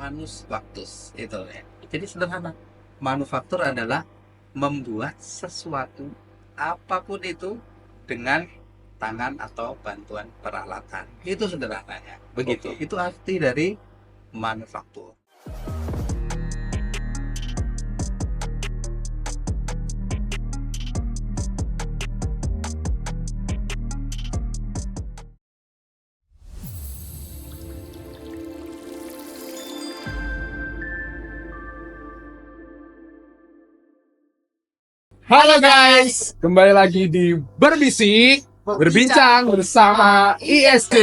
manufaktus itu ya. Jadi sederhana. Manufaktur adalah membuat sesuatu apapun itu dengan tangan atau bantuan peralatan. Itu sederhananya. Begitu. Itu arti dari manufaktur. Halo guys, kembali lagi di Berbisik, berbincang bersama ISK.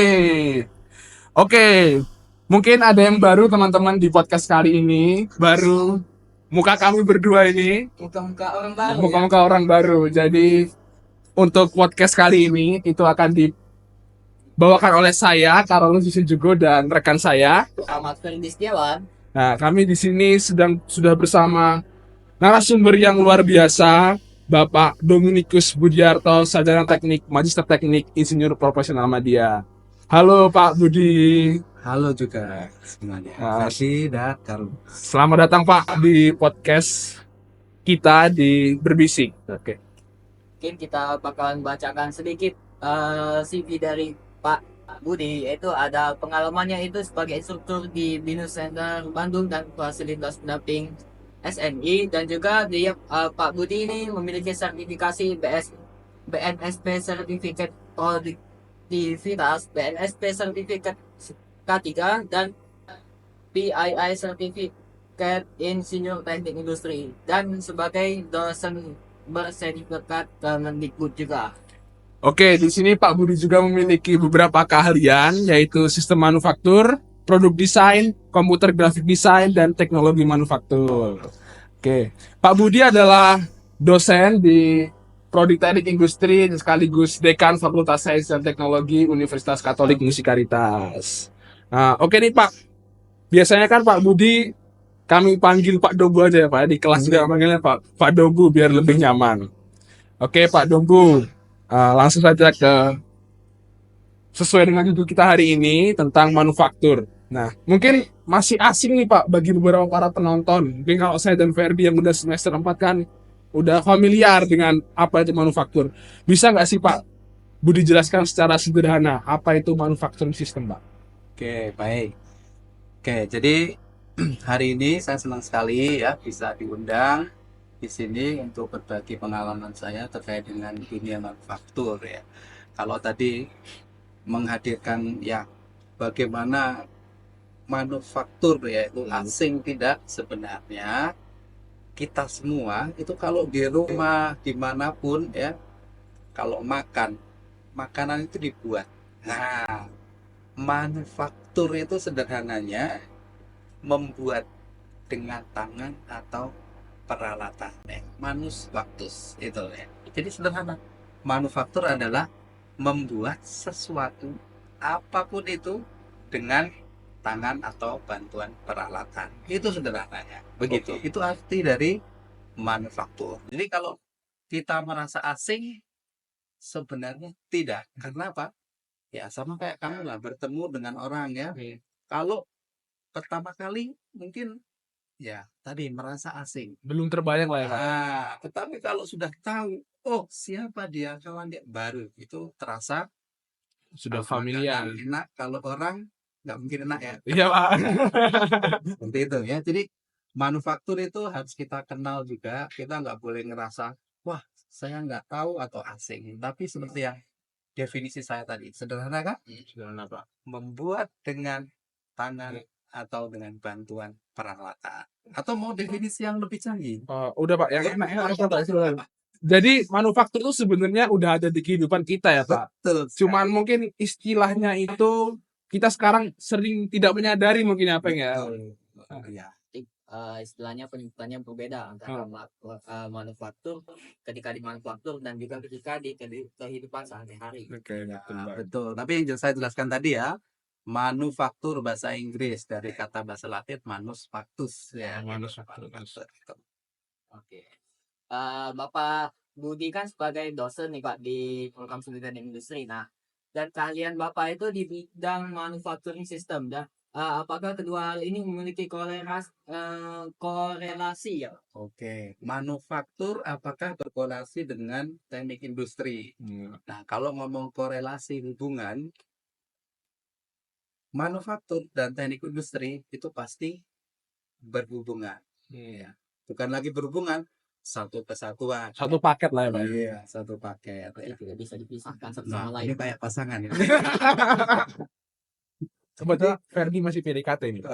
Oke, mungkin ada yang baru teman-teman di podcast kali ini. Baru muka kami berdua ini, Muka-muka orang baru. muka-muka orang baru. Jadi untuk podcast kali ini itu akan dibawakan oleh saya, Carolus Jugo, dan rekan saya. Ahmad Ferdi Setiawan. Nah, kami di sini sudah bersama narasumber yang luar biasa, Bapak Dominikus Budiarto, sarjana teknik, magister teknik, insinyur profesional media. Halo Pak Budi. Halo juga semuanya. Nah, Ferdi dan Karl. selamat datang Pak di podcast kita di Berbisik. Oke. Mungkin kita bakalan bacakan sedikit CV dari Pak Budi. Yaitu ada pengalamannya itu sebagai instruktur di Binus Center Bandung dan fasilitas pendamping SNI. Dan juga dia Pak Budi ini memiliki sertifikasi BNSP Certificate Produktivitas, BNSP Certificate K3, dan PII Certificate Insinyur Teknik Industri, dan sebagai dosen bersertifikat Kemendikbud juga. Oke, di sini Pak Budi juga memiliki beberapa keahlian, yaitu sistem manufaktur, produk desain, komputer grafik desain, dan teknologi manufaktur. Oke, Pak Budi adalah dosen di Prodi Teknik Industri sekaligus Dekan Fakultas Sains dan Teknologi Universitas Katolik Musikaritas. Nah, oke nih Pak. Biasanya kan Pak Budi kami panggil Pak Dobu aja ya Pak. Di kelas juga panggilnya Pak Dobu biar lebih nyaman. Oke Pak Dobu, langsung saja sesuai dengan judul kita hari ini tentang manufaktur. Nah, mungkin masih asing nih Pak bagi beberapa para penonton. Mungkin kalau saya dan Ferdi yang udah semester 4 kan udah familiar dengan apa itu manufaktur. Bisa nggak sih Pak Budi jelaskan secara sederhana apa itu manufacturing system Pak? Oke, baik. Oke, jadi hari ini saya senang sekali ya bisa diundang di sini untuk berbagi pengalaman saya terkait dengan dunia manufaktur ya. Kalau tadi menghadirkan ya bagaimana manufaktur yaitu asing tidak, sebenarnya kita semua itu kalau di rumah dimanapun ya, kalau makanan itu dibuat. Nah, manufaktur itu sederhananya membuat dengan tangan atau peralatan ya. Manufaktus itu ya. Jadi sederhana. Manufaktur adalah membuat sesuatu apapun itu dengan tangan atau bantuan peralatan. Itu sederhananya. Begitu. Itu arti dari manufaktur. Jadi kalau kita merasa asing, sebenarnya tidak. Karena apa? Ya sama kayak kamu lah bertemu dengan orang ya. Kalau pertama kali mungkin ya tadi merasa asing. Belum terbayang lah ya Pak. Tetapi kalau sudah tahu, oh siapa dia, kawan dia baru, itu terasa. Sudah Kalau familiar. makanan enak, kalau orang nggak mungkin enak ya. Iya Pak. Seperti itu ya. Jadi manufaktur itu harus kita kenal juga. Kita nggak boleh ngerasa, wah saya nggak tahu atau asing. Tapi seperti yang definisi saya tadi, sederhana kan? Sederhana Pak. Membuat dengan tangan atau dengan bantuan peralatan. Atau mau definisi yang lebih canggih? Udah Pak, yang enak apa Pak? Silakan. Jadi manufaktur itu sebenarnya udah ada di kehidupan kita ya Pak. Betul. Cuman mungkin istilahnya itu kita sekarang sering tidak menyadari mungkin apa ya. Ya. Istilahnya penyebutannya berbeda antara manufaktur ketika di manufaktur dan juga ketika di kehidupan sehari-hari. Oke, Betul. Tapi yang saya jelaskan tadi ya, manufaktur bahasa Inggris dari kata bahasa Latin manusfactus ya. Manufaktur. Oke. Bapak Budi kan sebagai dosen nih Pak di program studi teknik industri. Nah, dan keahlian Bapak itu di bidang manufacturing system. Dan apakah kedua hal ini memiliki korelasi ya? Oke, manufaktur apakah berkorelasi dengan teknik industri? Nah, kalau ngomong korelasi hubungan, manufaktur dan teknik industri itu pasti berhubungan. Ya. Bukan lagi berhubungan, satu kesatuan. Satu paket lah ya Pak. Iya, satu paket. Jadi Ya. tidak bisa dipisahkan satu Nah, sama ini lain. kayak pasangan ya. Sebetulnya Ferdi masih PDKT ini.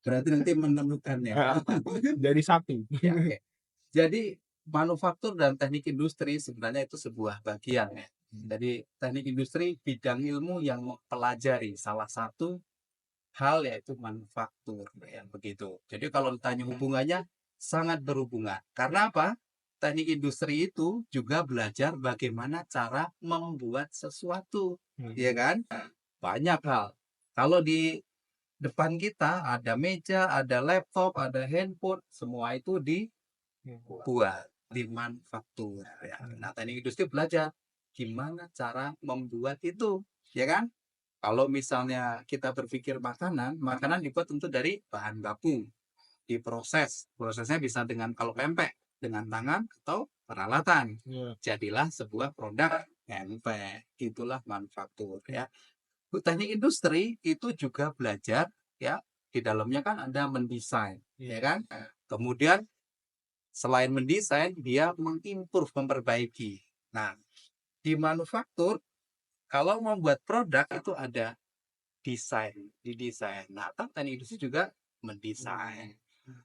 Berarti nanti menemukannya. Jadi satu. Ya, oke. Jadi manufaktur dan teknik industri sebenarnya itu sebuah bagian ya. Jadi teknik industri bidang ilmu yang mempelajari salah satu hal yaitu manufaktur ya begitu. Jadi kalau ditanya hubungannya sangat berhubungan. Karena apa? Teknik industri itu juga belajar bagaimana cara membuat sesuatu, ya kan? Banyak hal. Kalau di depan kita ada meja, ada laptop, ada handphone, semua itu dibuat di manufaktur ya. Nah, teknik industri belajar gimana cara membuat itu, ya kan? Kalau misalnya kita berpikir makanan, makanan dibuat tentu dari bahan baku, diproses. Prosesnya bisa dengan kalau pempek dengan tangan atau peralatan. Jadilah sebuah produk pempek. Itulah manufaktur ya. Teknik industri itu juga belajar ya. Di dalamnya kan ada mendesain, ya kan? Kemudian selain mendesain, dia mengimprove, memperbaiki. Nah, di manufaktur kalau membuat produk itu ada desain, didesain. Nah, teknik industri juga mendesain.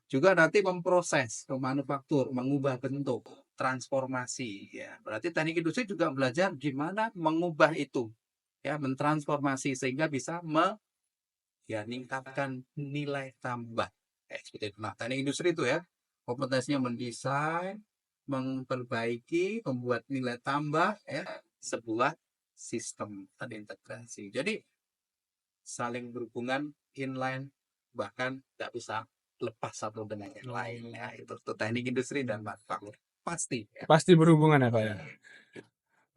Juga nanti memproses, memanufaktur, mengubah bentuk, transformasi. Ya, berarti teknik industri juga belajar gimana mengubah itu, ya, mentransformasi sehingga bisa ya meningkatkan nilai tambah. Seperti itu. Nah, teknik industri itu ya kompetensinya mendesain, memperbaiki, membuat nilai tambah, ya, sebuah sistem terintegrasi. Jadi saling berhubungan, inline, bahkan nggak bisa lepas satu dengan yang lain. Ya, itu teknik industri dan manufaktur pasti. Ya. Pasti berhubungan ya Pak ya.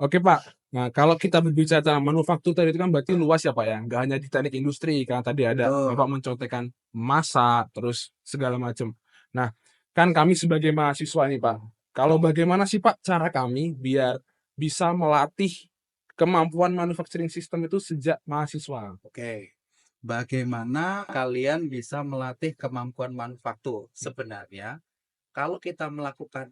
Oke Pak. Nah kalau kita berbicara tentang manufaktur tadi itu kan berarti luas ya Pak ya. Nggak hanya di teknik industri. Karena tadi ada Betul. Bapak mencontohkan masa, terus segala macam. Nah kan kami sebagai mahasiswa nih Pak. Kalau bagaimana sih Pak cara kami biar bisa melatih kemampuan manufacturing system itu sejak mahasiswa? Oke. Bagaimana kalian bisa melatih kemampuan manufaktur? Sebenarnya, kalau kita melakukan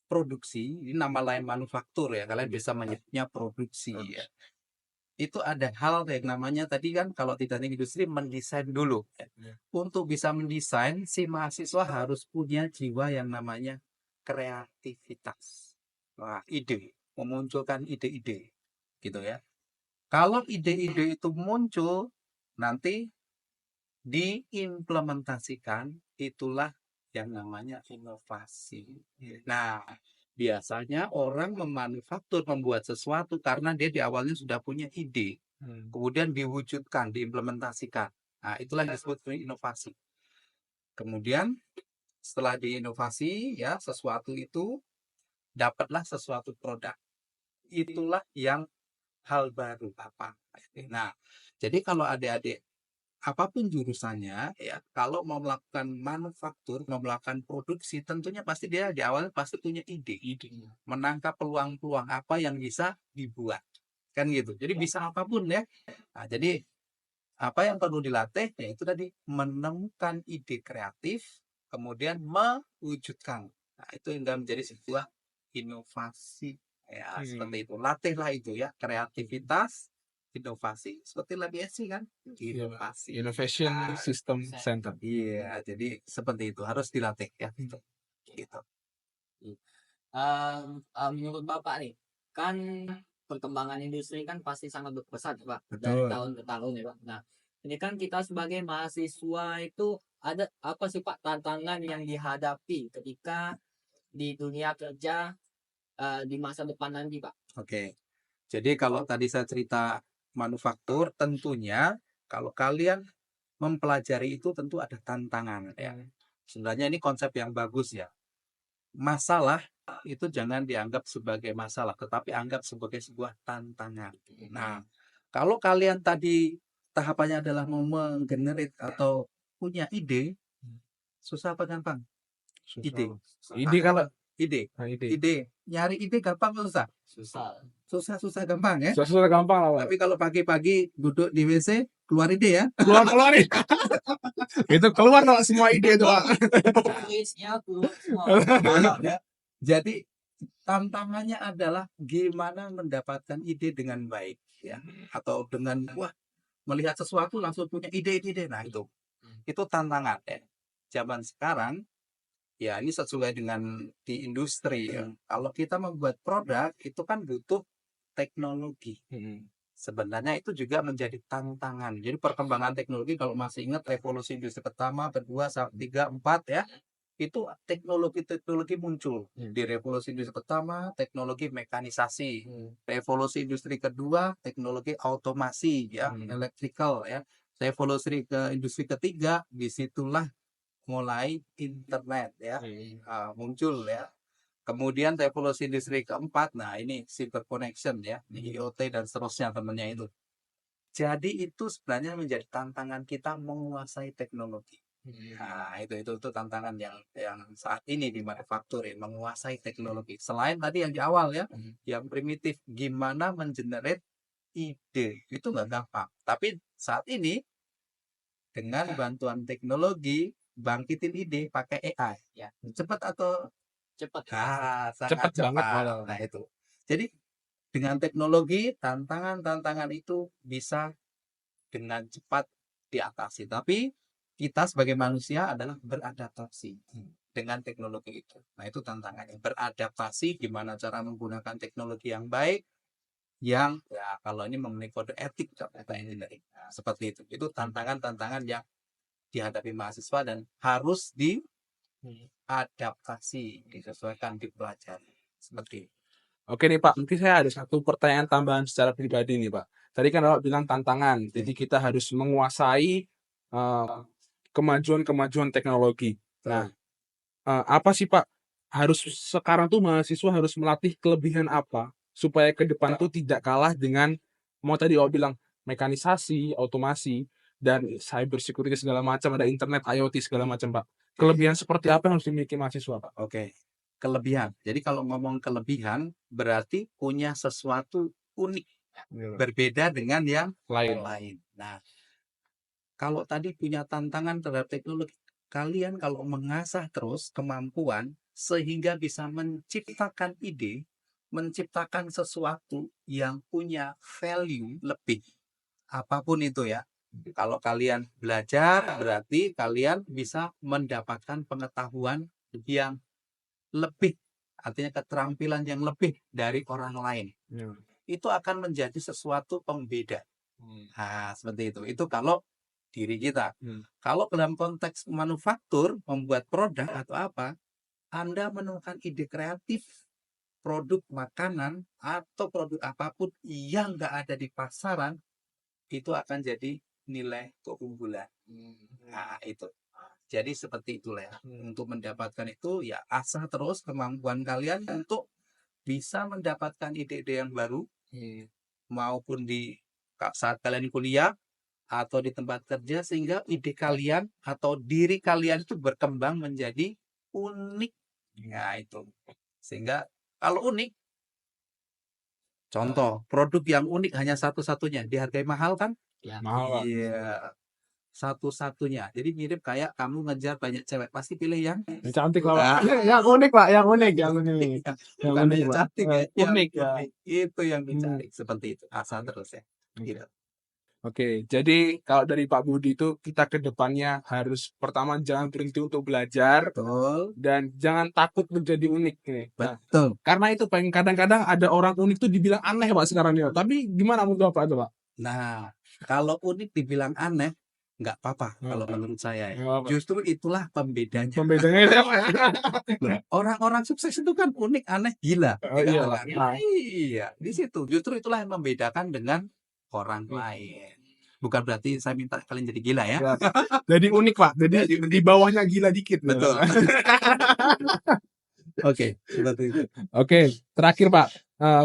produksi, ini nama lain manufaktur ya, kalian bisa menyebutnya produksi ya. Itu ada hal yang namanya tadi kan kalau di teknik industri mendesain dulu. Ya. Untuk bisa mendesain, si mahasiswa harus punya jiwa yang namanya kreativitas. Wah, ide, memunculkan ide-ide gitu ya. Kalau ide-ide itu muncul, nanti diimplementasikan, itulah yang namanya inovasi. Nah, biasanya orang memanufaktur, membuat sesuatu karena dia di awalnya sudah punya ide, kemudian diwujudkan, diimplementasikan. Nah, itulah yang disebut inovasi. Kemudian setelah diinovasi, ya sesuatu itu dapatlah sesuatu produk. Itulah yang hal baru apa. Nah, jadi kalau adik-adik apapun jurusannya ya, kalau mau melakukan manufaktur, mau melakukan produksi, tentunya pasti dia di awal pasti punya ide, menangkap peluang-peluang apa yang bisa dibuat, kan gitu. Jadi bisa apapun ya. Nah, jadi apa yang perlu dilatih yaitu tadi menemukan ide kreatif, kemudian mewujudkan. Nah, itu hingga menjadi sebuah inovasi. Ya, seperti itu. Latihlah itu ya, kreativitas, inovasi. Seperti lab ISC kan? Inovasi. Innovation System Center. Iya, jadi seperti itu harus dilatih ya. Gitu. Menurut Bapak nih, kan perkembangan industri kan pasti sangat berpesat Pak, dari Betul. tahun ke tahun ya Pak. Nah, ini kan kita sebagai mahasiswa itu ada apa sih Pak tantangan yang dihadapi ketika di dunia kerja di masa depan nanti Pak? Oke. Jadi kalau tadi saya cerita manufaktur, tentunya kalau kalian mempelajari itu tentu ada tantangan ya. Sebenarnya ini konsep yang bagus ya. Masalah itu jangan dianggap sebagai masalah, tetapi anggap sebagai sebuah tantangan. Nah, kalau kalian tadi tahapannya adalah mau menggenerate atau punya ide, susah apa gampang? Ide. Ide kalau Ide. ide. Ide. Nyari ide gampang atau susah? Susah. Susah gampang ya. Sesuatu gampang lah, Pak. Tapi kalau pagi-pagi duduk di WC, keluar ide ya. Keluar nih. Itu keluar kalau semua ide itu, Pak. Listnya keluar semua. Ya. Jadi tantangannya adalah gimana mendapatkan ide dengan baik ya, atau dengan wah melihat sesuatu langsung punya ide. Nah itu tantangan ya. Zaman sekarang ya ini sesuai dengan di industri ya. Kalau kita membuat produk itu kan butuh teknologi. Sebenarnya itu juga menjadi tantangan. Jadi perkembangan teknologi kalau masih ingat revolusi industri pertama, kedua, tiga, empat ya, itu teknologi muncul. Di revolusi industri pertama, teknologi mekanisasi. Revolusi industri kedua, teknologi otomasi ya, electrical ya. Revolusi ke industri ketiga, disitulah mulai internet ya, muncul ya. Kemudian revolusi industri keempat, nah ini cyber connection ya, IoT dan seterusnya temennya itu. Jadi itu sebenarnya menjadi tantangan kita menguasai teknologi. Nah itu tantangan yang saat ini di manufaktur ya, menguasai teknologi. Selain tadi yang di awal ya, yang primitif, gimana mengenerate ide itu nggak gampang. Tapi saat ini dengan bantuan teknologi bangkitin ide pakai AI ya, cepat atau Cepat. sangat Cepat banget cepat. malah. Nah itu. Jadi dengan teknologi tantangan itu bisa dengan cepat diatasi. Tapi kita sebagai manusia adalah beradaptasi dengan teknologi itu. Nah itu tantangannya. Beradaptasi gimana cara menggunakan teknologi yang baik, yang ya kalau ini mengenai kode etik data engineering. Nah, seperti itu. Itu tantangan-tantangan yang dihadapi mahasiswa dan harus diadaptasi, disesuaikan, dipelajari. Seperti itu. Oke nih Pak, mungkin saya ada satu pertanyaan tambahan secara pribadi nih Pak. Tadi kan Bapak bilang tantangan, jadi kita harus menguasai kemajuan teknologi. Nah, apa sih Pak, harus sekarang tuh mahasiswa harus melatih kelebihan apa supaya ke depan tuh tidak kalah dengan mau tadi Bapak bilang mekanisasi, otomasi, dan cyber security segala macam, ada internet, IoT segala macam Pak. Kelebihan seperti apa yang harus dimiliki mahasiswa Pak? Oke. Kelebihan. Jadi kalau ngomong kelebihan berarti punya sesuatu unik, berbeda dengan yang lain. Nah, kalau tadi punya tantangan terhadap teknologi, kalian kalau mengasah terus kemampuan sehingga bisa menciptakan ide, menciptakan sesuatu yang punya value lebih, apapun itu ya. Kalau kalian belajar berarti kalian bisa mendapatkan pengetahuan yang lebih, artinya keterampilan yang lebih dari orang lain. Itu akan menjadi sesuatu pembeda. Nah, seperti itu. Itu kalau diri kita. Kalau dalam konteks manufaktur, membuat produk atau apa, Anda menemukan ide kreatif, produk makanan atau produk apapun yang nggak ada di pasaran, itu akan jadi nilai keunggulan. Nah, itu. Jadi seperti itulah ya. Untuk mendapatkan itu ya asah terus kemampuan kalian untuk bisa mendapatkan ide-ide yang baru, maupun di saat kalian kuliah atau di tempat kerja, sehingga ide kalian atau diri kalian itu berkembang menjadi unik. Ya itu. Sehingga kalau unik, contoh produk yang unik hanya satu-satunya, dihargai mahal kan? Ya. Mahal Pak. Iya. Satu-satunya. Jadi mirip kayak kamu ngejar banyak cewek, pasti pilih yang Yang cantik Pak. Yang unik Pak, yang unik. Yang bukan unik, yang Pak. cantik ya, yang Unik ya. unik. Itu yang dicari. Seperti itu. Asal terus ya. Gitu. Oke, jadi kalau dari Pak Budi itu kita ke depannya harus pertama jangan berhenti untuk belajar Betul. dan jangan takut menjadi unik nih. Nah, Betul. karena itu Pak, kadang-kadang ada orang unik tuh dibilang aneh Pak sekarang nih. Tapi gimana menurut Bapak itu Pak? Nah, kalau unik dibilang aneh, nggak apa-apa kalau menurut saya. Ya. Justru itulah pembedanya. Pembedanya itu apa? Orang-orang sukses itu kan unik, aneh, gila. Oh, iya, kan? Iya, di situ. Justru itulah yang membedakan dengan orang lain. Bukan berarti saya minta kalian jadi gila ya. Jadi unik Pak. Jadi di bawahnya gila dikit. Betul. Oke, seperti itu. Oke, terakhir Pak,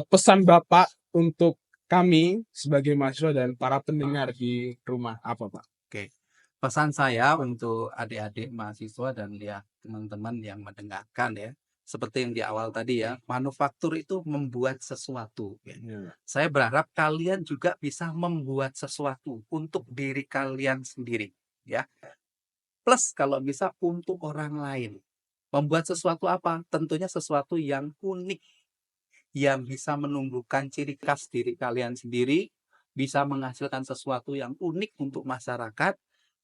pesan Bapak untuk kami sebagai mahasiswa dan para pendengar di rumah apa Pak? Oke. Pesan saya untuk adik-adik mahasiswa dan ya teman-teman yang mendengarkan ya, seperti yang di awal tadi ya, manufaktur itu membuat sesuatu. Ya. Saya berharap kalian juga bisa membuat sesuatu untuk diri kalian sendiri, ya. Plus kalau bisa untuk orang lain. Membuat sesuatu apa? Tentunya sesuatu yang unik, yang bisa menumbuhkan ciri khas diri kalian sendiri, bisa menghasilkan sesuatu yang unik untuk masyarakat,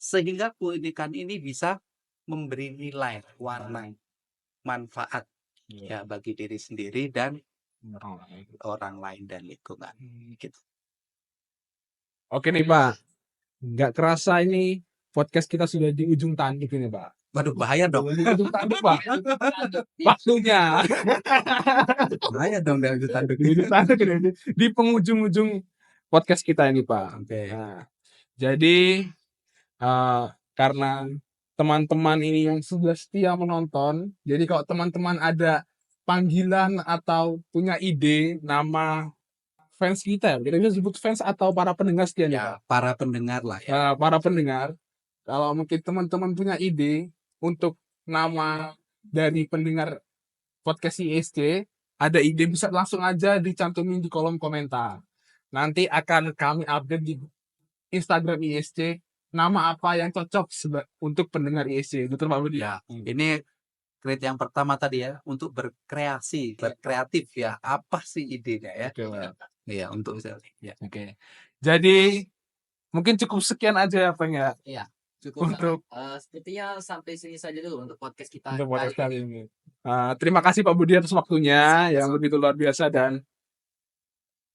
sehingga keunikan ini bisa memberi nilai, warna, manfaat ya bagi diri sendiri dan orang lain dan lingkungan. Gitu. Oke nih Pak, nggak kerasa ini podcast kita sudah di ujung tanduk ini Pak. Waduh, bahaya dong. Ujung tanduk Pak, waktunya. Bahaya dong dari tanduk. Di ujung tanduk ini, di penghujung-ujung podcast kita ini Pak. Oke. Nah, jadi karena teman-teman ini yang sudah setia menonton, jadi kalau teman-teman ada panggilan atau punya ide nama fans kita, kita bisa sebut fans atau para pendengar setia nih Pak. Ya, para pendengar lah ya. Para pendengar, kalau mungkin teman-teman punya ide untuk nama dari pendengar podcast ISC, ada ide bisa langsung aja dicantumin di kolom komentar. Nanti akan kami update di Instagram ISC nama apa yang cocok untuk pendengar ISC. Betul Pak Budi? Ya, ini kriteria yang pertama tadi ya, untuk berkreasi, berkreatif ya. Apa sih idenya ya? Oke, Pak. Iya, untuk ya. Oke. Jadi mungkin cukup sekian aja ya Pak ya Iya, cukup. untuk Sepertinya sampai sini saja dulu untuk podcast kita untuk podcast kali kali ini. Terima kasih Pak Budi atas waktunya yang begitu luar biasa dan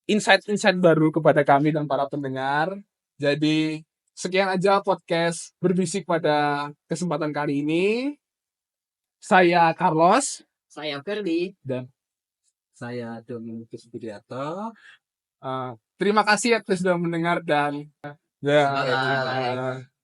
insight-insight baru kepada kami dan para pendengar. Jadi sekian aja podcast berbisik pada kesempatan kali ini. Saya Carlos Saya Ferdi. dan Saya Dominikus Budiarto. terima kasih ya sudah mendengar dan Bye.